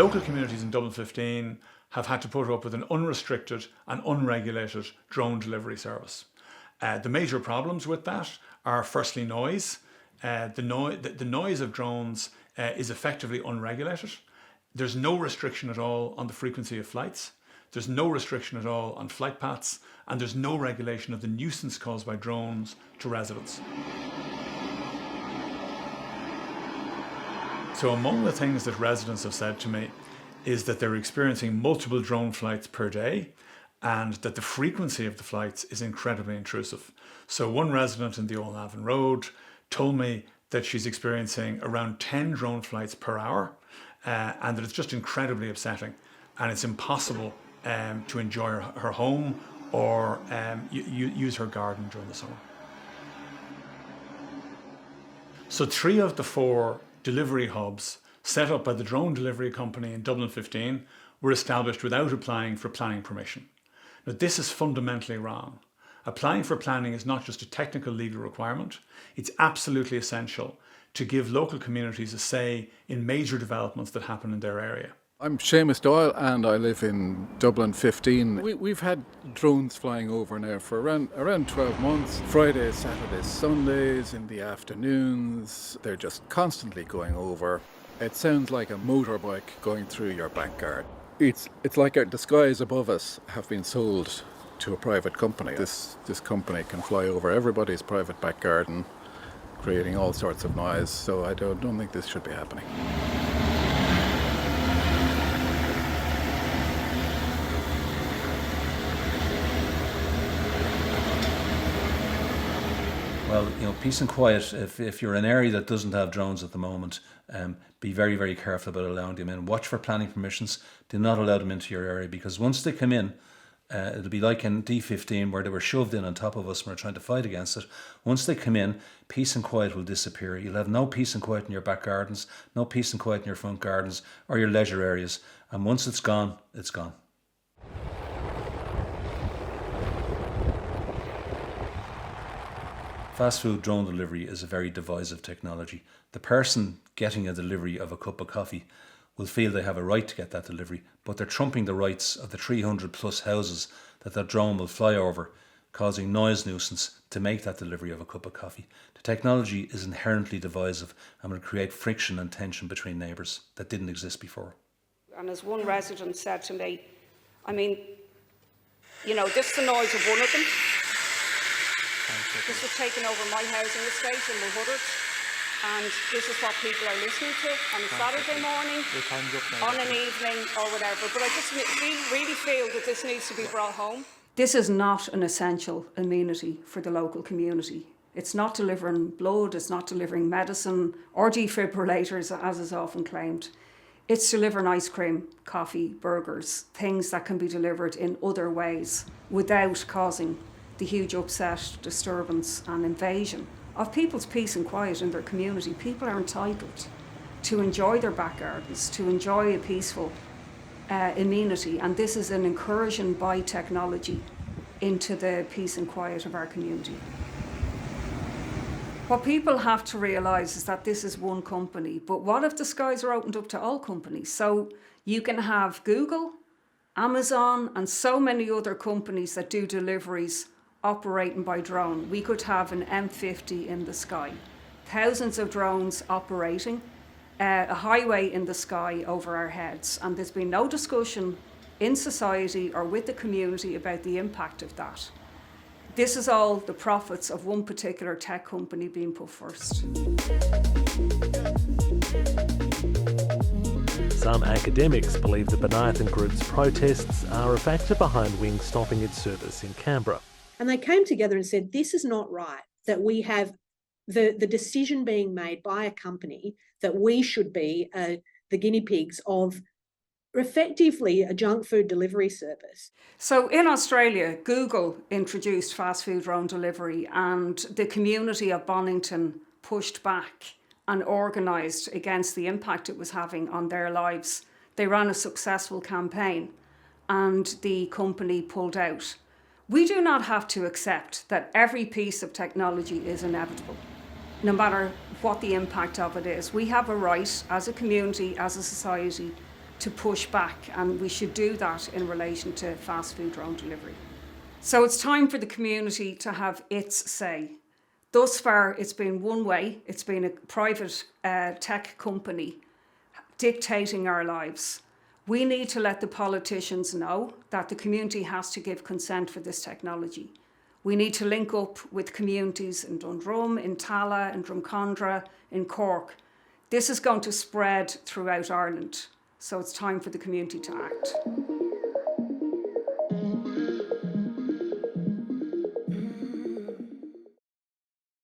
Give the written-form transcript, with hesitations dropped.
Local communities in Dublin 15 have had to put up with an unrestricted and unregulated drone delivery service. The major problems with that are firstly noise. The noise of drones is effectively unregulated. There's no restriction at all on the frequency of flights. There's no restriction at all on flight paths, and there's no regulation of the nuisance caused by drones to residents. So among the things that residents have said to me is that they're experiencing multiple drone flights per day and that the frequency of the flights is incredibly intrusive. So one resident in the Old Navan Road told me that she's experiencing around 10 drone flights per hour and that it's just incredibly upsetting and it's impossible to enjoy her home or use her garden during the summer. So 3 of the 4 delivery hubs set up by the drone delivery company in Dublin 15 were established without applying for planning permission. Now, this is fundamentally wrong. Applying for planning is not just a technical legal requirement, it's absolutely essential to give local communities a say in major developments that happen in their area. I'm Seamus Doyle and I live in Dublin 15. We've had drones flying over now for around 12 months. Fridays, Saturdays, Sundays, in the afternoons. They're just constantly going over. It sounds like a motorbike going through your backyard. It's like the skies above us have been sold to a private company. This company can fly over everybody's private back garden, creating all sorts of noise. So I don't think this should be happening. Well, peace and quiet. If you're in an area that doesn't have drones at the moment, be very, very careful about allowing them in. Watch for planning permissions. Do not allow them into your area, because once they come in, it'll be like in D15 where they were shoved in on top of us and we're trying to fight against it. Once they come in, peace and quiet will disappear. You'll have no peace and quiet in your back gardens, no peace and quiet in your front gardens or your leisure areas. And once it's gone, it's gone. Fast food drone delivery is a very divisive technology. The person getting a delivery of a cup of coffee will feel they have a right to get that delivery, but they're trumping the rights of the 300 plus houses that drone will fly over, causing noise nuisance to make that delivery of a cup of coffee. The technology is inherently divisive and will create friction and tension between neighbours that didn't exist before. And as one resident said to me, this is the noise of one of them. This was taken over my housing estate in Mulhuddart, and this is what people are listening to on a Saturday morning, on an evening or whatever. But I just really feel that this needs to be brought home. This is not an essential amenity for the local community. It's not delivering blood, it's not delivering medicine or defibrillators, as is often claimed. It's delivering ice cream, coffee, burgers, things that can be delivered in other ways without causing the huge upset, disturbance and invasion of people's peace and quiet in their community. People are entitled to enjoy their back gardens, to enjoy a peaceful amenity, and this is an incursion by technology into the peace and quiet of our community. What people have to realise is that this is one company, but what if the skies are opened up to all companies? So you can have Google, Amazon and so many other companies that do deliveries operating by drone. We could have an M50 in the sky, thousands of drones operating, a highway in the sky over our heads, and there's been no discussion in society or with the community about the impact of that. This is all the profits of one particular tech company being put first. Some academics believe the B'naithean Group's protests are a factor behind Wing stopping its service in Canberra. And they came together and said, this is not right, that we have the decision being made by a company that we should be the guinea pigs of effectively a junk food delivery service. So in Australia, Google introduced fast food drone delivery, and the community of Bonington pushed back and organised against the impact it was having on their lives. They ran a successful campaign and the company pulled out. We do not have to accept that every piece of technology is inevitable, no matter what the impact of it is. We have a right as a community, as a society, to push back, and we should do that in relation to fast food drone delivery. So it's time for the community to have its say. Thus far, it's been one way. It's been a private tech company dictating our lives. We need to let the politicians know that the community has to give consent for this technology. We need to link up with communities in Dundrum, in Tala, in Drumcondra, in Cork. This is going to spread throughout Ireland, so it's time for the community to act.